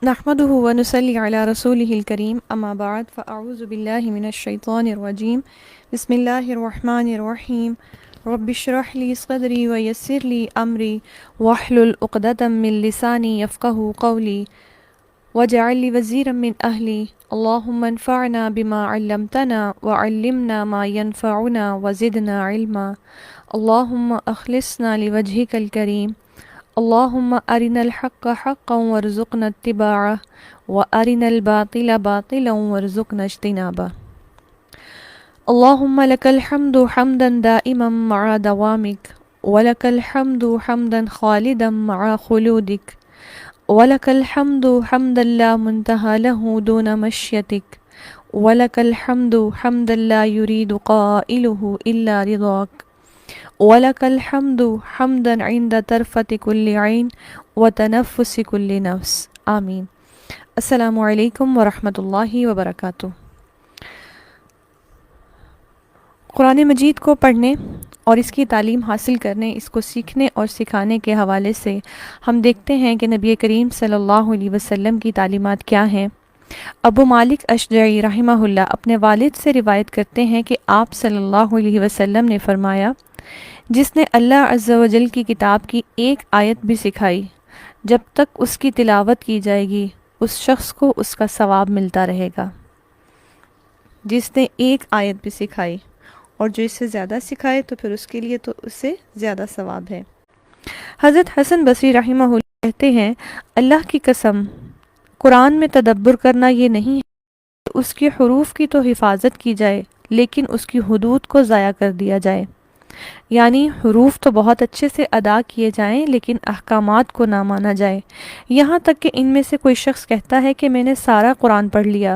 نحمده ونصلي على رسوله الكريم أما بعد فأعوذ بالله من الشيطان الرجيم بسم الله الرحمن الرحيم رب اشرح لي صدري ويسر لي أمري واحلل عقدة من لساني يفقه قولي واجعل لي وزيرا من أهلي اللهم انفعنا بما علمتنا وعلمنا ما ينفعنا وزدنا علما اللهم أخلصنا لوجهك الكريم اللهم أرنا الحق حقا وارزقنا اتباعه وأرنا الباطل باطلا وارزقنا اجتنابه اللهم لك الحمد حمدا دائما مع دوامك ولك الحمد حمدا خالدا مع خلودك ولك الحمد حمدا لا منتهى له دون مشيتك ولك الحمد حمدا لا يريد قائله إلا رضاك وَلَكَ الْحَمْدُ حَمْدًا عِنْدَ طَرْفَةِ كُلِّ عَيْنٍ وَتَنَفُّسِ كُلِّ نَفْسٍ آمین۔ السلام علیکم ورحمۃ اللہ وبرکاتہ۔ قرآن مجید کو پڑھنے اور اس کی تعلیم حاصل کرنے، اس کو سیکھنے اور سکھانے کے حوالے سے ہم دیکھتے ہیں کہ نبی کریم صلی اللہ علیہ وسلم کی تعلیمات کیا ہیں۔ ابو مالک اشجعی رحمہ اللہ اپنے والد سے روایت کرتے ہیں کہ آپ صلی اللہ علیہ وسلم نے فرمایا، جس نے اللہ عز و جل کی کتاب کی ایک آیت بھی سکھائی، جب تک اس کی تلاوت کی جائے گی اس شخص کو اس کا ثواب ملتا رہے گا۔ جس نے ایک آیت بھی سکھائی اور جو اس سے زیادہ سکھائے تو پھر اس کے لیے تو اس سے زیادہ ثواب ہے۔ حضرت حسن بصری رحمہ اللہ کہتے ہیں، اللہ کی قسم، قرآن میں تدبر کرنا یہ نہیں ہے کہ اس کے حروف کی تو حفاظت کی جائے لیکن اس کی حدود کو ضائع کر دیا جائے، یعنی حروف تو بہت اچھے سے ادا کیے جائیں لیکن احکامات کو نہ مانا جائے، یہاں تک کہ ان میں سے کوئی شخص کہتا ہے کہ میں نے سارا قرآن پڑھ لیا،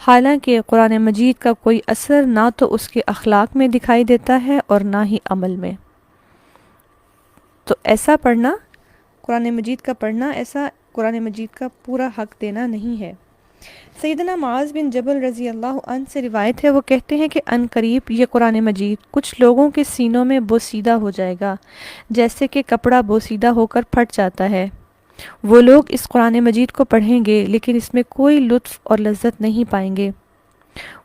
حالانکہ قرآن مجید کا کوئی اثر نہ تو اس کے اخلاق میں دکھائی دیتا ہے اور نہ ہی عمل میں۔ تو ایسا پڑھنا، قرآن مجید کا پڑھنا، ایسا قرآن مجید کا پورا حق دینا نہیں ہے۔ سیدنا معاذ بن جبل رضی اللہ عنہ سے روایت ہے، وہ کہتے ہیں کہ ان قریب یہ قرآن مجید کچھ لوگوں کے سینوں میں بوسیدہ ہو جائے گا، جیسے کہ کپڑا بوسیدہ ہو کر پھٹ جاتا ہے۔ وہ لوگ اس قرآن مجید کو پڑھیں گے لیکن اس میں کوئی لطف اور لذت نہیں پائیں گے۔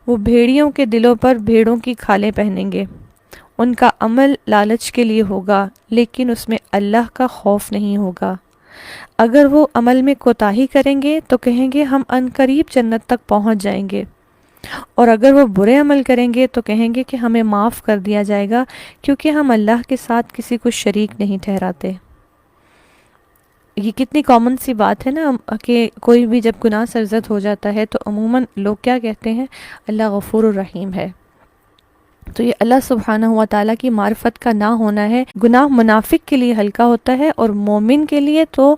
وہ بھیڑیوں کے دلوں پر بھیڑوں کی کھالیں پہنیں گے۔ ان کا عمل لالچ کے لیے ہوگا لیکن اس میں اللہ کا خوف نہیں ہوگا۔ اگر وہ عمل میں کوتاہی کریں گے تو کہیں گے ہم ان قریب جنت تک پہنچ جائیں گے، اور اگر وہ برے عمل کریں گے تو کہیں گے کہ ہمیں معاف کر دیا جائے گا کیونکہ ہم اللہ کے ساتھ کسی کو شریک نہیں ٹھہراتے۔ یہ کتنی کامن سی بات ہے نا کہ کوئی بھی جب گناہ سرزد ہو جاتا ہے تو عموماً لوگ کیا کہتے ہیں؟ اللہ غفور الرحیم ہے۔ تو یہ اللہ سبحانہ و تعالیٰ کی معرفت کا نہ ہونا ہے۔ گناہ منافق کے لیے ہلکا ہوتا ہے اور مومن کے لیے تو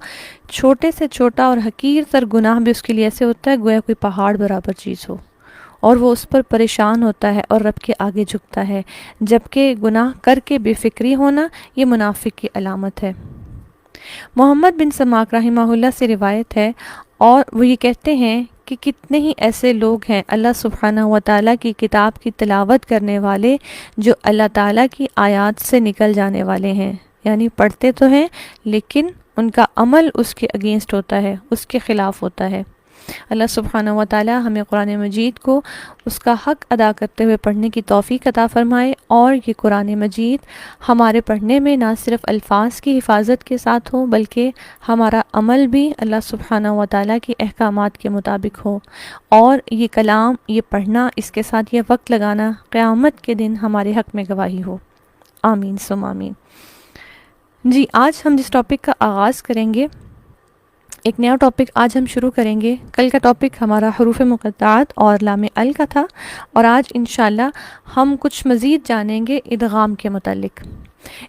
چھوٹے سے چھوٹا اور حقیر تر گناہ بھی اس کے لیے ایسے ہوتا ہے گویا کوئی پہاڑ برابر چیز ہو، اور وہ اس پر پریشان ہوتا ہے اور رب کے آگے جھکتا ہے، جبکہ گناہ کر کے بے فکری ہونا یہ منافق کی علامت ہے۔ محمد بن سماک رحمہ اللہ سے روایت ہے اور وہ یہ کہتے ہیں کہ کتنے ہی ایسے لوگ ہیں اللہ سبحانہ و تعالیٰ کی کتاب کی تلاوت کرنے والے جو اللہ تعالیٰ کی آیات سے نکل جانے والے ہیں، یعنی پڑھتے تو ہیں لیکن ان کا عمل اس کے اگینسٹ ہوتا ہے، اس کے خلاف ہوتا ہے۔ اللہ سبحانہ و تعالیٰ ہمیں قرآن مجید کو اس کا حق ادا کرتے ہوئے پڑھنے کی توفیق عطا فرمائے، اور یہ قرآن مجید ہمارے پڑھنے میں نہ صرف الفاظ کی حفاظت کے ساتھ ہو بلکہ ہمارا عمل بھی اللہ سبحانہ و تعالیٰ کے احکامات کے مطابق ہو، اور یہ کلام، یہ پڑھنا، اس کے ساتھ یہ وقت لگانا قیامت کے دن ہمارے حق میں گواہی ہو۔ آمین ثم آمین۔ جی، آج ہم جس ٹاپک کا آغاز کریں گے، ایک نیا ٹاپک آج ہم شروع کریں گے۔ کل کا ٹاپک ہمارا حروف مقطعات اور لام ال کا تھا، اور آج انشاءاللہ ہم کچھ مزید جانیں گے ادغام کے متعلق۔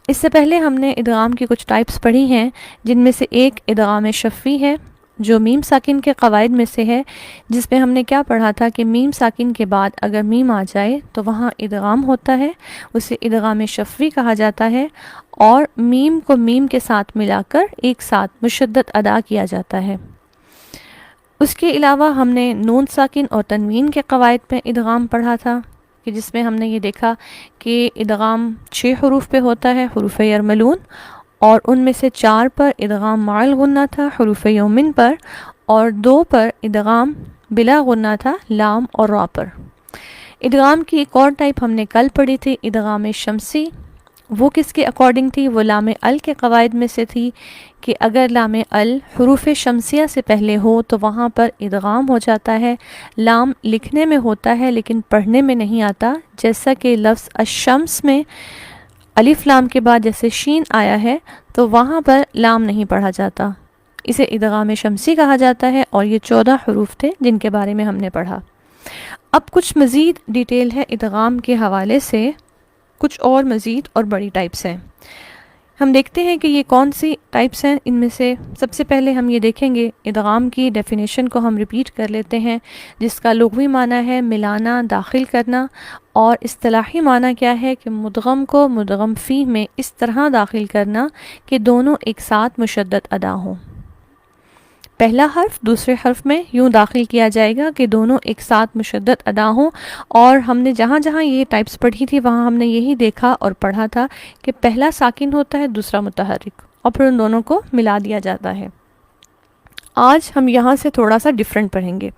اس سے پہلے ہم نے ادغام کی کچھ ٹائپس پڑھی ہیں، جن میں سے ایک ادغام شفوی ہے جو میم ساکن کے قواعد میں سے ہے، جس میں ہم نے کیا پڑھا تھا کہ میم ساکن کے بعد اگر میم آ جائے تو وہاں ادغام ہوتا ہے، اسے ادغام شفوی کہا جاتا ہے، اور میم کو میم کے ساتھ ملا کر ایک ساتھ مشدد ادا کیا جاتا ہے۔ اس کے علاوہ ہم نے نون ساکن اور تنوین کے قواعد میں ادغام پڑھا تھا، کہ جس میں ہم نے یہ دیکھا کہ ادغام 6 حروف پہ ہوتا ہے، حروف یرملون، اور ان میں سے 4 پر ادغام مع الغنہ تھا، حروف یومن پر، اور 2 پر ادغام بلا غنہ تھا، لام اور را پر۔ ادغام کی ایک اور ٹائپ ہم نے کل پڑھی تھی، ادغام شمسی۔ وہ کس کے اکارڈنگ تھی؟ وہ لام ال کے قواعد میں سے تھی کہ اگر لام ال حروف شمسیہ سے پہلے ہو تو وہاں پر ادغام ہو جاتا ہے، لام لکھنے میں ہوتا ہے لیکن پڑھنے میں نہیں آتا، جیسا کہ لفظ الشمس میں الف لام کے بعد جیسے شین آیا ہے تو وہاں پر لام نہیں پڑھا جاتا، اسے ادغام شمسی کہا جاتا ہے، اور یہ 14 حروف تھے جن کے بارے میں ہم نے پڑھا۔ اب کچھ مزید ڈیٹیل ہے ادغام کے حوالے سے، کچھ اور مزید اور بڑی ٹائپس ہیں۔ ہم دیکھتے ہیں کہ یہ کون سی ٹائپس ہیں۔ ان میں سے سب سے پہلے ہم یہ دیکھیں گے، ادغام کی ڈیفینیشن کو ہم ریپیٹ کر لیتے ہیں، جس کا لغوی معنی ہے ملانا، داخل کرنا، اور اصطلاحی معنی کیا ہے کہ مدغم کو مدغم فیہ میں اس طرح داخل کرنا کہ دونوں ایک ساتھ مشدد ادا ہوں۔ پہلا حرف دوسرے حرف میں یوں داخل کیا جائے گا کہ دونوں ایک ساتھ مشدد ادا ہوں، اور ہم نے جہاں جہاں یہ ٹائپس پڑھی تھی وہاں ہم نے یہی دیکھا اور پڑھا تھا کہ پہلا ساکن ہوتا ہے، دوسرا متحرک، اور پھر ان دونوں کو ملا دیا جاتا ہے۔ آج ہم یہاں سے تھوڑا سا ڈیفرنٹ پڑھیں گے۔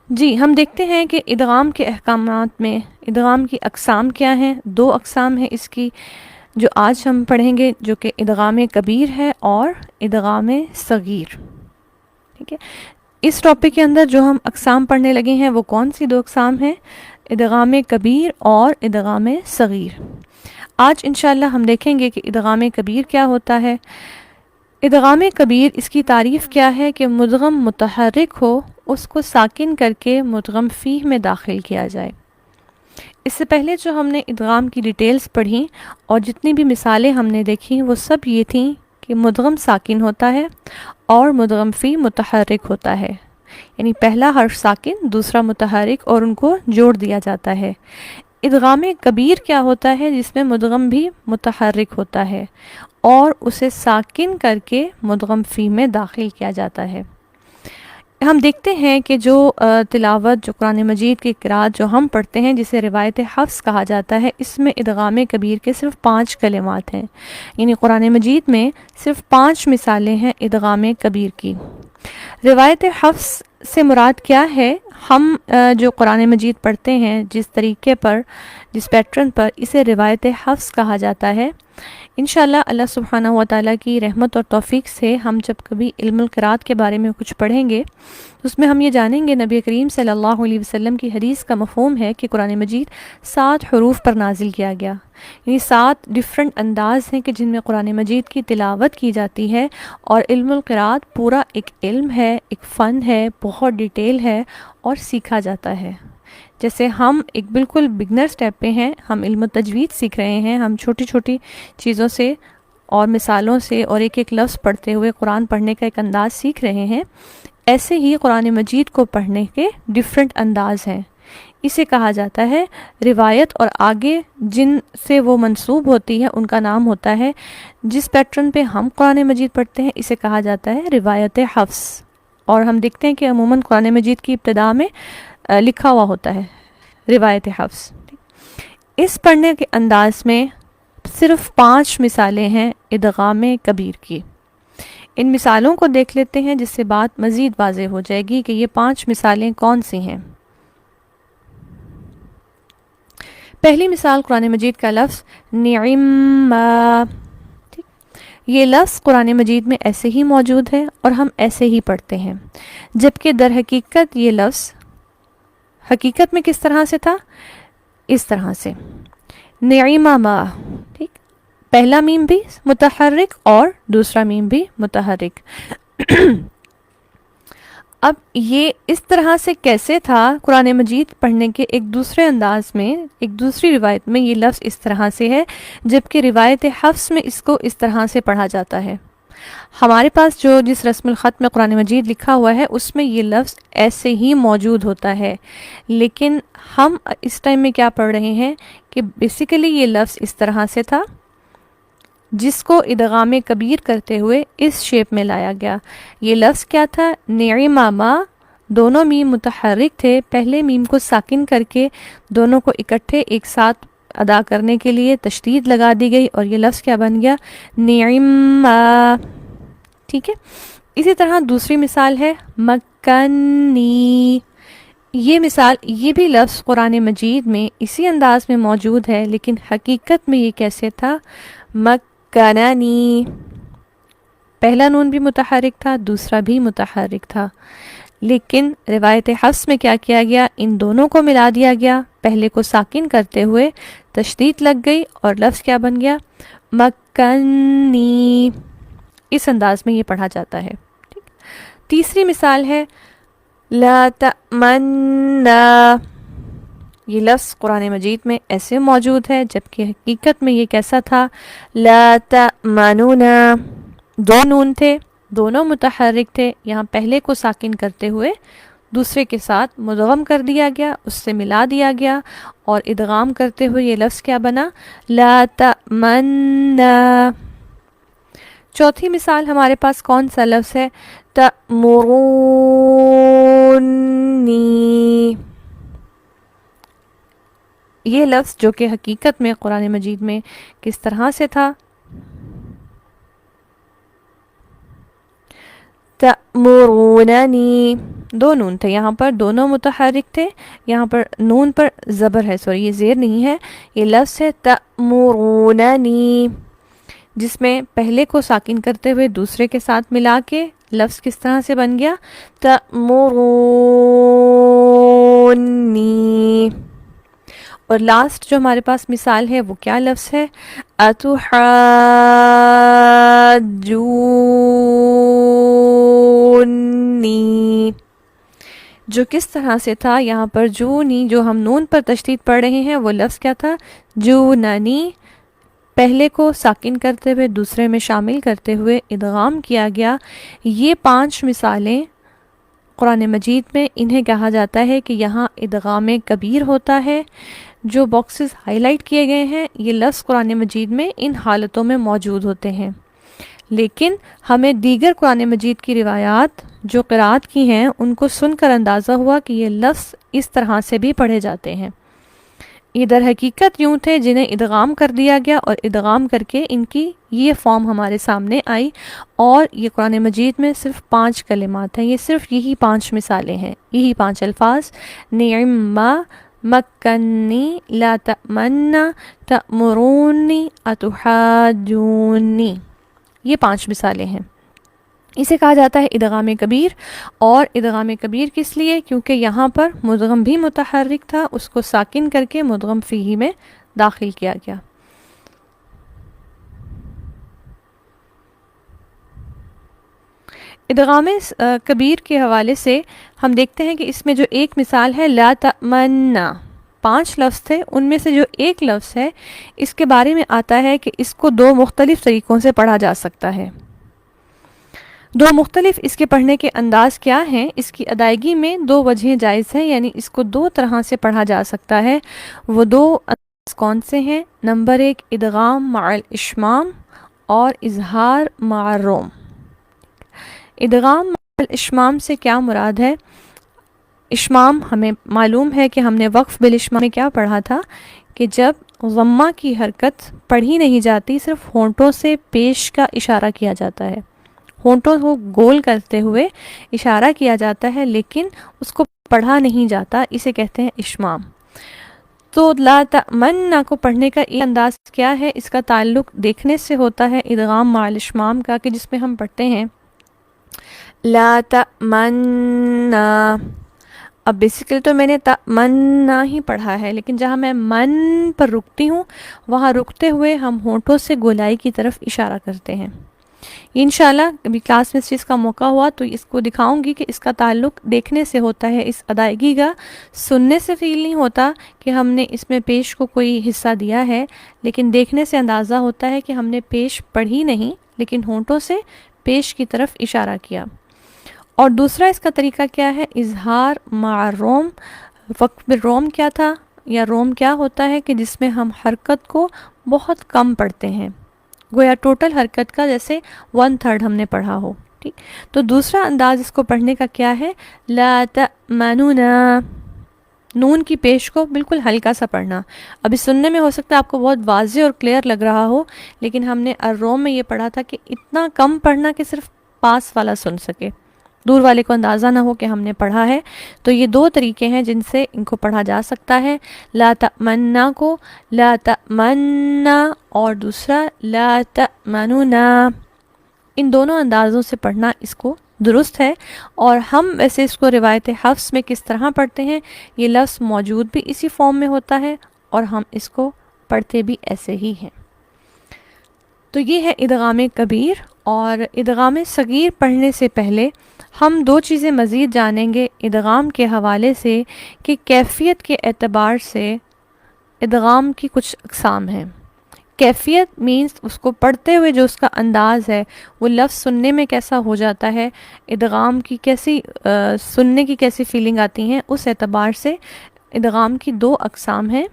جی، ہم دیکھتے ہیں کہ ادغام کے احکامات میں ادغام کی اقسام کیا ہیں۔ 2 اقسام ہیں اس کی جو آج ہم پڑھیں گے، جو کہ ادغام کبیر ہے اور ادغام صغیر۔ ٹھیک ہے، اس ٹاپک کے اندر جو ہم اقسام پڑھنے لگے ہیں وہ کون سی 2 اقسام ہیں؟ ادغام کبیر اور ادغام صغیر۔ آج انشاءاللہ ہم دیکھیں گے کہ ادغام کبیر کیا ہوتا ہے۔ ادغام کبیر، اس کی تعریف کیا ہے کہ مدغم متحرک ہو، اس کو ساکن کر کے مدغم فیہ میں داخل کیا جائے۔ اس سے پہلے جو ہم نے ادغام کی ڈیٹیلز پڑھی اور جتنی بھی مثالیں ہم نے دیکھی وہ سب یہ تھیں کہ مدغم ساکن ہوتا ہے اور مدغم فی متحرک ہوتا ہے، یعنی پہلا حرف ساکن دوسرا متحرک اور ان کو جوڑ دیا جاتا ہے۔ ادغام کبیر کیا ہوتا ہے؟ جس میں مدغم بھی متحرک ہوتا ہے اور اسے ساکن کر کے مدغم فی میں داخل کیا جاتا ہے۔ ہم دیکھتے ہیں کہ جو تلاوت، جو قرآن مجید کی قرأت جو ہم پڑھتے ہیں جسے روایت حفظ کہا جاتا ہے، اس میں ادغام کبیر کے صرف 5 کلمات ہیں، یعنی قرآن مجید میں صرف 5 مثالیں ہیں ادغام کبیر کی۔ روایت حفظ سے مراد کیا ہے؟ ہم جو قرآن مجید پڑھتے ہیں جس طریقے پر، جس پیٹرن پر، اسے روایت حفظ کہا جاتا ہے۔ انشاءاللہ اللہ سبحانہ و تعالیٰ کی رحمت اور توفیق سے ہم جب کبھی علم القرأت کے بارے میں کچھ پڑھیں گے تو اس میں ہم یہ جانیں گے، نبی کریم صلی اللہ علیہ وسلم کی حدیث کا مفہوم ہے کہ قرآن مجید 7 حروف پر نازل کیا گیا، یعنی 7 ڈیفرنٹ انداز ہیں کہ جن میں قرآن مجید کی تلاوت کی جاتی ہے، اور علم القرأت پورا ایک علم ہے، ایک فن ہے، بہت ڈیٹیل ہے اور سیکھا جاتا ہے۔ جیسے ہم ایک بالکل بگنر سٹیپ پہ ہیں، ہم علم تجوید سیکھ رہے ہیں، ہم چھوٹی چھوٹی چیزوں سے اور مثالوں سے اور ایک ایک لفظ پڑھتے ہوئے قرآن پڑھنے کا ایک انداز سیکھ رہے ہیں، ایسے ہی قرآن مجید کو پڑھنے کے ڈیفرنٹ انداز ہیں۔ اسے کہا جاتا ہے روایت، اور آگے جن سے وہ منسوب ہوتی ہے ان کا نام ہوتا ہے، جس پیٹرن پہ ہم قرآن مجید پڑھتے ہیں اسے کہا جاتا ہے روایت حفظ۔ اور ہم دیکھتے ہیں کہ عموماً قرآن مجید کی ابتدا میں لکھا ہوا ہوتا ہے روایت حفظ۔ اس پڑھنے کے انداز میں صرف 5 مثالیں ہیں ادغام کبیر کی۔ ان مثالوں کو دیکھ لیتے ہیں جس سے بات مزید واضح ہو جائے گی کہ یہ 5 مثالیں کون سی ہیں۔ پہلی مثال قرآن مجید کا لفظ نعم، یہ لفظ قرآن مجید میں ایسے ہی موجود ہے اور ہم ایسے ہی پڑھتے ہیں، جبکہ در حقیقت یہ لفظ حقیقت میں کس طرح سے تھا؟ اس طرح سے نعیمہ ما، ٹھیک، پہلا میم بھی متحرک اور دوسرا میم بھی متحرک۔ اب یہ اس طرح سے کیسے تھا؟ قرآن مجید پڑھنے کے ایک دوسرے انداز میں، ایک دوسری روایت میں یہ لفظ اس طرح سے ہے، جبکہ روایت حفظ میں اس کو اس طرح سے پڑھا جاتا ہے۔ ہمارے پاس جو جس رسم الخط میں قرآن مجید لکھا ہوا ہے اس میں یہ لفظ ایسے ہی موجود ہوتا ہے، لیکن ہم اس ٹائم میں کیا پڑھ رہے ہیں کہ بیسیکلی یہ لفظ اس طرح سے تھا، جس کو ادغام کبیر کرتے ہوئے اس شیپ میں لایا گیا۔ یہ لفظ کیا تھا؟ نعمہ ما، دونوں میم متحرک تھے، پہلے میم کو ساکن کر کے دونوں کو اکٹھے ایک ساتھ ادا کرنے کے لیے تشدید لگا دی گئی اور یہ لفظ کیا بن گیا؟ نعمہ۔ ٹھیک ہے. اسی طرح دوسری مثال ہے مکنی. یہ مثال، یہ بھی لفظ قرآن مجید میں اسی انداز میں موجود ہے، لیکن حقیقت میں یہ کیسے تھا؟ مکننی. پہلا نون بھی متحرک تھا، دوسرا بھی متحرک تھا، لیکن روایت حفص میں کیا کیا گیا؟ ان دونوں کو ملا دیا گیا. پہلے کو ساکن کرتے ہوئے تشدید لگ گئی اور لفظ کیا بن گیا؟ مکنی. اس انداز میں یہ پڑھا جاتا ہے. تیسری مثال ہے لا تأمنا. یہ لفظ قرآن مجید میں ایسے موجود ہے، جبکہ حقیقت میں یہ کیسا تھا؟ لا تأمنونا. دو نون تھے، دونوں متحرک تھے. یہاں پہلے کو ساکن کرتے ہوئے دوسرے کے ساتھ مدغم کر دیا گیا، اس سے ملا دیا گیا، اور ادغام کرتے ہوئے یہ لفظ کیا بنا؟ لا تأمنا. چوتھی مثال ہمارے پاس کون سا لفظ ہے؟ تأمرونی. یہ لفظ جو کہ حقیقت میں قرآن مجید میں کس طرح سے تھا؟ تأمروننی. دو نون تھے یہاں پر، دونوں متحرک تھے. یہاں پر نون پر زبر ہے، سوری یہ زیر نہیں ہے. یہ لفظ ہے تأمروننی، جس میں پہلے کو ساکن کرتے ہوئے دوسرے کے ساتھ ملا کے لفظ کس طرح سے بن گیا؟ تأمرونی. اور لاسٹ جو ہمارے پاس مثال ہے وہ کیا لفظ ہے؟ اتحاجونی. جو کس طرح سے تھا؟ یہاں پر جونی، جو ہم نون پر تشدید پڑھ رہے ہیں، وہ لفظ کیا تھا؟ جوننی. پہلے کو ساکن کرتے ہوئے دوسرے میں شامل کرتے ہوئے ادغام کیا گیا. یہ 5 مثالیں قرآن مجید میں انہیں کہا جاتا ہے کہ یہاں ادغام کبیر ہوتا ہے. جو باکسز ہائی لائٹ کیے گئے ہیں، یہ لفظ قرآن مجید میں ان حالتوں میں موجود ہوتے ہیں. لیکن ہمیں دیگر قرآن مجید کی روایات جو قرات کی ہیں ان کو سن کر اندازہ ہوا کہ یہ لفظ اس طرح سے بھی پڑھے جاتے ہیں. یہ در حقیقت یوں تھے جنہیں ادغام کر دیا گیا، اور ادغام کر کے ان کی یہ فارم ہمارے سامنے آئی. اور یہ قرآن مجید میں صرف 5 کلمات ہیں، یہ صرف یہی 5 مثالیں ہیں، یہی 5 الفاظ: نعما، مکنی، لا تأمنا، تأمرونی، اتحاجونی. یہ 5 مثالیں ہیں. اسے کہا جاتا ہے ادغام کبیر. اور ادغام کبیر کس لیے؟ کیونکہ یہاں پر مدغم بھی متحرک تھا، اس کو ساکن کر کے مدغم فیہ میں داخل کیا گیا. ادغام کبیر کے حوالے سے ہم دیکھتے ہیں کہ اس میں جو ایک مثال ہے لا تأمنا، 5 لفظ تھے، ان میں سے جو ایک لفظ ہے اس کے بارے میں آتا ہے کہ اس کو 2 مختلف طریقوں سے پڑھا جا سکتا ہے. 2 مختلف اس کے پڑھنے کے انداز کیا ہیں؟ اس کی ادائیگی میں 2 وجہیں جائز ہیں، یعنی اس کو 2 طرح سے پڑھا جا سکتا ہے. وہ 2 انداز کون سے ہیں؟ نمبر 1 ادغام مع الاشمام اور اظہار مع الروم. ادغام مع الاشمام سے کیا مراد ہے؟ اشمام ہمیں معلوم ہے کہ ہم نے وقف بالاشمام میں کیا پڑھا تھا کہ جب ضمہ کی حرکت پڑھی نہیں جاتی، صرف ہونٹوں سے پیش کا اشارہ کیا جاتا ہے، ہونٹوں کو گول کرتے ہوئے اشارہ کیا جاتا ہے، لیکن اس کو پڑھا نہیں جاتا، اسے کہتے ہیں اشمام. تو لا تأمنا کو پڑھنے کا یہ انداز کیا ہے؟ اس کا تعلق دیکھنے سے ہوتا ہے ادغام مع الاشمام کا، کہ جس میں ہم پڑھتے ہیں لا تأمنا. اب بیسیکلی تو میں نے تأمنا ہی پڑھا ہے، لیکن جہاں میں من پر رکتی ہوں وہاں رکتے ہوئے ہم ہونٹوں سے گولائی کی طرف اشارہ کرتے ہیں. انشاءاللہ کبھی کلاس میں اس چیز کا موقع ہوا تو اس کو دکھاؤں گی کہ اس کا تعلق دیکھنے سے ہوتا ہے، اس ادائیگی کا سننے سے فیل نہیں ہوتا کہ ہم نے اس میں پیش کو کوئی حصہ دیا ہے، لیکن دیکھنے سے اندازہ ہوتا ہے کہ ہم نے پیش پڑھی نہیں لیکن ہونٹوں سے پیش کی طرف اشارہ کیا. اور دوسرا اس کا طریقہ کیا ہے؟ اظہار مع روم. وقف روم کیا تھا یا روم کیا ہوتا ہے کہ جس میں ہم حرکت کو بہت کم پڑھتے ہیں، گویا ٹوٹل حرکت کا جیسے 1/3 ہم نے پڑھا ہو. ٹھیک، تو دوسرا انداز اس کو پڑھنے کا کیا ہے؟ لا تأمنونا، نون کی پیش کو بالکل ہلکا سا پڑھنا. ابھی سننے میں ہو سکتا ہے آپ کو بہت واضح اور کلیئر لگ رہا ہو، لیکن ہم نے الروم میں یہ پڑھا تھا کہ اتنا کم پڑھنا کہ صرف پاس والا سن سکے، دور والے کو اندازہ نہ ہو کہ ہم نے پڑھا ہے۔ تو یہ دو طریقے ہیں جن سے ان کو پڑھا جا سکتا ہے، لا تأمنا کو لا تأمنا اور دوسرا لا تأمننا، ان دونوں اندازوں سے پڑھنا اس کو درست ہے۔ اور ہم ویسے اس کو روایت حفص میں کس طرح پڑھتے ہیں، یہ لفظ موجود بھی اسی فارم میں ہوتا ہے اور ہم اس کو پڑھتے بھی ایسے ہی ہیں۔ تو یہ ہے ادغام کبیر۔ اور ادغام صغیر پڑھنے سے پہلے ہم دو چیزیں مزید جانیں گے ادغام کے حوالے سے، کہ کیفیت کے اعتبار سے ادغام کی کچھ اقسام ہیں۔ کیفیت مینس اس کو پڑھتے ہوئے جو اس کا انداز ہے، وہ لفظ سننے میں کیسا ہو جاتا ہے، ادغام کی کیسی سننے کی کیسی فیلنگ آتی ہیں، اس اعتبار سے ادغام کی دو اقسام ہیں۔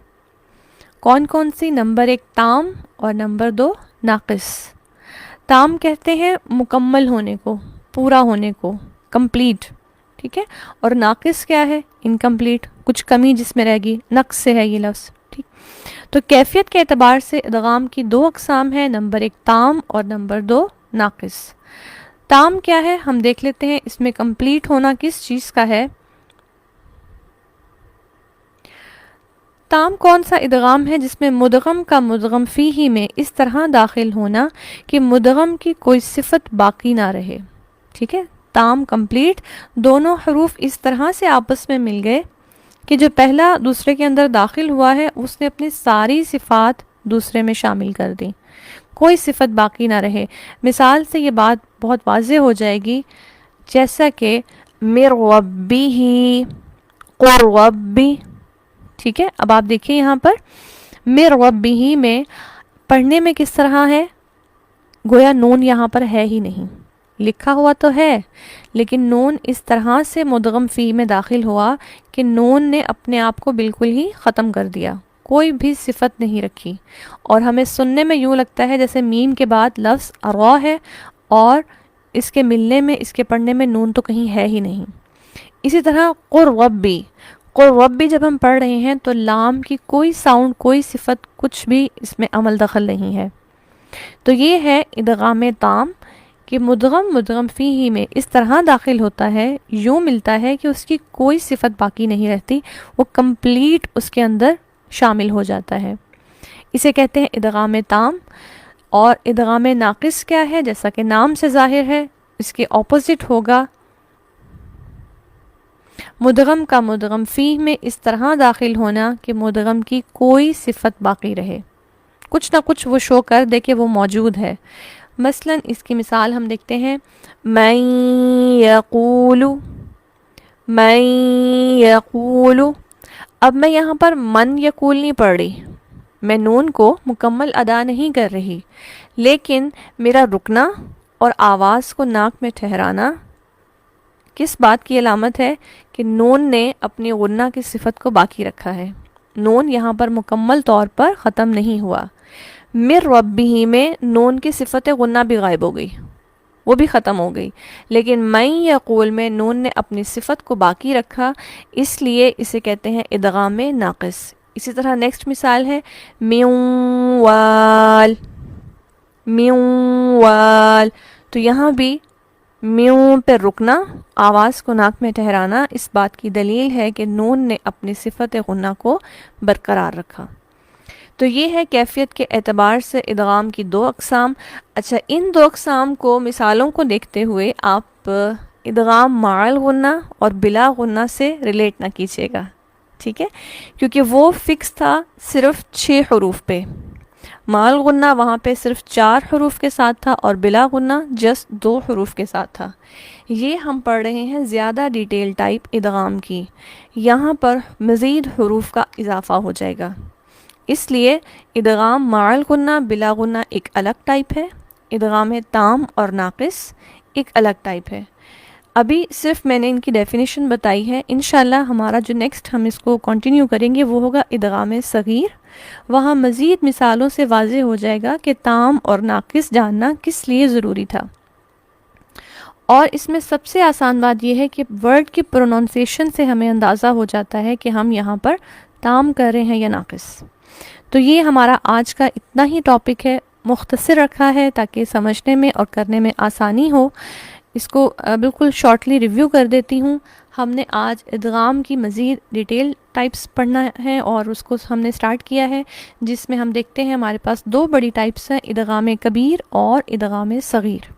کون کون سی؟ نمبر 1 تام اور نمبر 2 ناقص۔ تام کہتے ہیں مکمل ہونے کو، پورا ہونے کو، کمپلیٹ، ٹھیک ہے، اور ناقص کیا ہے؟ انکمپلیٹ، کچھ کمی جس میں رہ گئی، نقص سے ہے یہ لفظ، ٹھیک۔ تو کیفیت کے اعتبار سے ادغام کی دو اقسام ہیں، نمبر 1 تام اور نمبر 2 ناقص۔ تام کیا ہے ہم دیکھ لیتے ہیں، اس میں کمپلیٹ ہونا کس چیز کا ہے۔ تام کون سا ادغام ہے؟ جس میں مدغم کا مدغم فیہ میں اس طرح داخل ہونا کہ مدغم کی کوئی صفت باقی نہ رہے، ٹھیک ہے۔ تام کمپلیٹ، دونوں حروف اس طرح سے آپس میں مل گئے کہ جو پہلا دوسرے کے اندر داخل ہوا ہے اس نے اپنی ساری صفات دوسرے میں شامل کر دی، کوئی صفت باقی نہ رہے۔ مثال سے یہ بات بہت واضح ہو جائے گی، جیسا کہ مِن ربِّہ، قُل ربی، ٹھیک ہے۔ اب آپ دیکھیں یہاں پر مِن ربِّہ میں پڑھنے میں کس طرح ہے، گویا نون یہاں پر ہے ہی نہیں، لکھا ہوا تو ہے لیکن نون اس طرح سے مدغم فی میں داخل ہوا کہ نون نے اپنے آپ کو بالکل ہی ختم کر دیا، کوئی بھی صفت نہیں رکھی، اور ہمیں سننے میں یوں لگتا ہے جیسے میم کے بعد لفظ را ہے اور اس کے ملنے میں، اس کے پڑھنے میں نون تو کہیں ہے ہی نہیں۔ اسی طرح قُل ربی، قُل ربی جب ہم پڑھ رہے ہیں تو لام کی کوئی ساؤنڈ، کوئی صفت، کچھ بھی اس میں عمل دخل نہیں ہے۔ تو یہ ہے ادغام تام، کہ مدغم فیہ میں اس طرح داخل ہوتا ہے، یوں ملتا ہے کہ اس کی کوئی صفت باقی نہیں رہتی، وہ کمپلیٹ اس کے اندر شامل ہو جاتا ہے، اسے کہتے ہیں ادغام تام۔ اور ادغام ناقص کیا ہے؟ جیسا کہ نام سے ظاہر ہے، اس کے اپوزٹ ہوگا مدغم کا مدغم فیہ میں اس طرح داخل ہونا کہ مدغم کی کوئی صفت باقی رہے، کچھ نہ کچھ وہ شو کر دے کہ وہ موجود ہے۔ مثلا اس کی مثال ہم دیکھتے ہیں، من یقول، من یقول۔ اب میں یہاں پر من یقول نہیں پڑھ رہی، میں نون کو مکمل ادا نہیں کر رہی، لیکن میرا رکنا اور آواز کو ناک میں ٹھہرانا کس بات کی علامت ہے؟ کہ نون نے اپنی غنہ کی صفت کو باقی رکھا ہے، نون یہاں پر مکمل طور پر ختم نہیں ہوا۔ مِن ربِّہ میں نون کی صفت غنہ بھی غائب ہو گئی، وہ بھی ختم ہو گئی، لیکن من یقول میں نون نے اپنی صفت کو باقی رکھا، اس لیے اسے کہتے ہیں ادغام ناقص۔ اسی طرح نیکسٹ مثال ہے من وال، من وال، تو یہاں بھی میوں پہ رکنا، آواز کو ناک میں ٹھہرانا اس بات کی دلیل ہے کہ نون نے اپنی صفت غنہ کو برقرار رکھا۔ تو یہ ہے کیفیت کے اعتبار سے ادغام کی دو اقسام۔ اچھا، ان دو اقسام کو، مثالوں کو دیکھتے ہوئے آپ ادغام مع الغنہ اور بلا غنہ سے ریلیٹ نہ کیجیے گا، ٹھیک ہے، کیونکہ وہ فکس تھا صرف 6 حروف پہ، مع الغنہ وہاں پہ صرف 4 حروف کے ساتھ تھا اور بلا غنہ جسٹ 2 حروف کے ساتھ تھا۔ یہ ہم پڑھ رہے ہیں زیادہ ڈیٹیل ٹائپ ادغام کی، یہاں پر مزید حروف کا اضافہ ہو جائے گا، اس لیے ادغام مع الغنہ بلا غنہ ایک الگ ٹائپ ہے، ادغام تام اور ناقص ایک الگ ٹائپ ہے۔ ابھی صرف میں نے ان کی ڈیفینیشن بتائی ہے، انشاءاللہ ہمارا جو نیکسٹ ہم اس کو کنٹینیو کریں گے وہ ہوگا ادغام صغیر، وہاں مزید مثالوں سے واضح ہو جائے گا کہ تام اور ناقص جاننا کس لیے ضروری تھا۔ اور اس میں سب سے آسان بات یہ ہے کہ ورڈ کی پروننسیشن سے ہمیں اندازہ ہو جاتا ہے کہ ہم یہاں پر تام کر رہے ہیں یا ناقص۔ تو یہ ہمارا آج کا اتنا ہی ٹاپک ہے، مختصر رکھا ہے تاکہ سمجھنے میں اور کرنے میں آسانی ہو. اس کو بالکل شارٹلی ریویو کر دیتی ہوں. ہم نے آج ادغام کی مزید ڈیٹیل ٹائپس پڑھنا ہے اور اس کو ہم نے سٹارٹ کیا ہے، جس میں ہم دیکھتے ہیں ہمارے پاس دو بڑی ٹائپس ہیں، ادغام کبیر اور ادغام صغیر.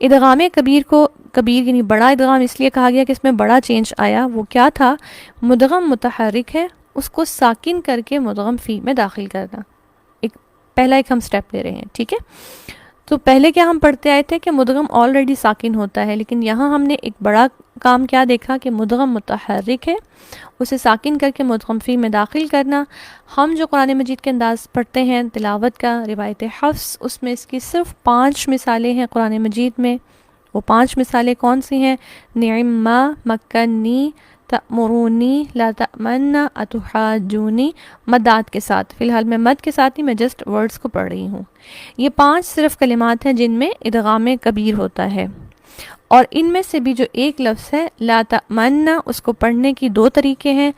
ادغام کبیر کو کبیر یعنی بڑا ادغام اس لیے کہا گیا کہ اس میں بڑا چینج آیا. وہ کیا تھا؟ مدغم متحرک ہے، اس کو ساکن کر کے مدغم فی میں داخل کرنا. پہلا ایک ہم سٹیپ لے رہے ہیں، ٹھیک ہے. تو پہلے کیا ہم پڑھتے آئے تھے کہ مدغم آلریڈی ساکن ہوتا ہے، لیکن یہاں ہم نے ایک بڑا کام کیا دیکھا کہ مدغم متحرک ہے، اسے ساکن کر کے مدغم فی میں داخل کرنا. ہم جو قرآن مجید کے انداز پڑھتے ہیں تلاوت کا، روایت حفظ، اس میں اس کی صرف 5 مثالیں ہیں قرآن مجید میں. وہ 5 مثالیں کون سی ہیں؟ نعما، مکنی، تأمرونی، لا تأمننا، اتحاجونی، مدات کے ساتھ. فی الحال میں مد کے ساتھ ہی میں جسٹ ورڈز کو پڑھ رہی ہوں. یہ 5 صرف کلمات ہیں جن میں ادغام کبیر ہوتا ہے. اور ان میں سے بھی جو ایک لفظ ہے لا تأمننا، اس کو پڑھنے کی 2 طریقے ہیں،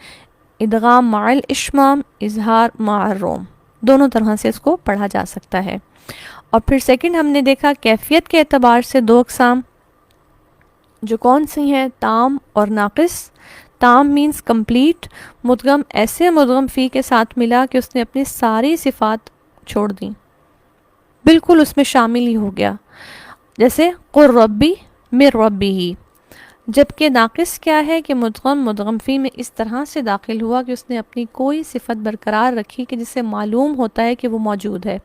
ادغام مع الاشمام، اظہار مع الروم. دونوں طرح سے اس کو پڑھا جا سکتا ہے. اور پھر سیکنڈ ہم نے دیکھا کیفیت کے اعتبار سے 2 اقسام جو کون سی ہیں، تام اور ناقص. تام مینز کمپلیٹ، مدغم ایسے مدغم فی کے ساتھ ملا کہ اس نے اپنی ساری صفات چھوڑ دیں، بالکل اس میں شامل ہی ہو گیا، جیسے قر ربی من ربی ہی. جبکہ ناقص کیا ہے کہ مدغم فی میں اس طرح سے داخل ہوا کہ اس نے اپنی کوئی صفت برقرار رکھی کہ جس سے معلوم ہوتا ہے کہ وہ موجود ہے.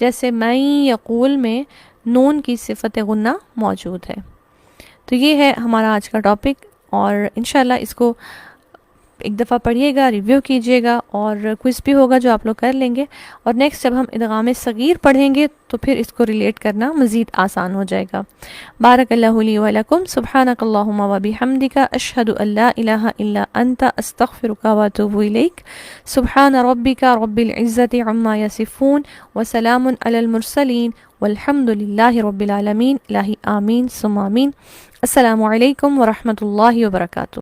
جیسے میں یقول میں نون کی صفت غنہ موجود ہے. تو یہ ہے ہمارا آج کا ٹاپک، اور انشاءاللہ اس کو ایک دفعہ پڑھیے گا، ریویو کیجیے گا، اور کوئز بھی ہوگا جو آپ لوگ کر لیں گے. اور نیکسٹ جب ہم ادغام صغیر پڑھیں گے تو پھر اس کو ریلیٹ کرنا مزید آسان ہو جائے گا. بارک اللہ لی و لکم، سبحانک اللہم و بحمدک، اشہد ان لا الہ الا انت، استغفرک و اتوب الیک. سبحان ربک رب العزت عما یصفون، وسلام علی المرسلین، والحمد للہ رب العالمین. الہی آمین ثم آمین. السلام علیکم ورحمۃ اللہ وبرکاتہ.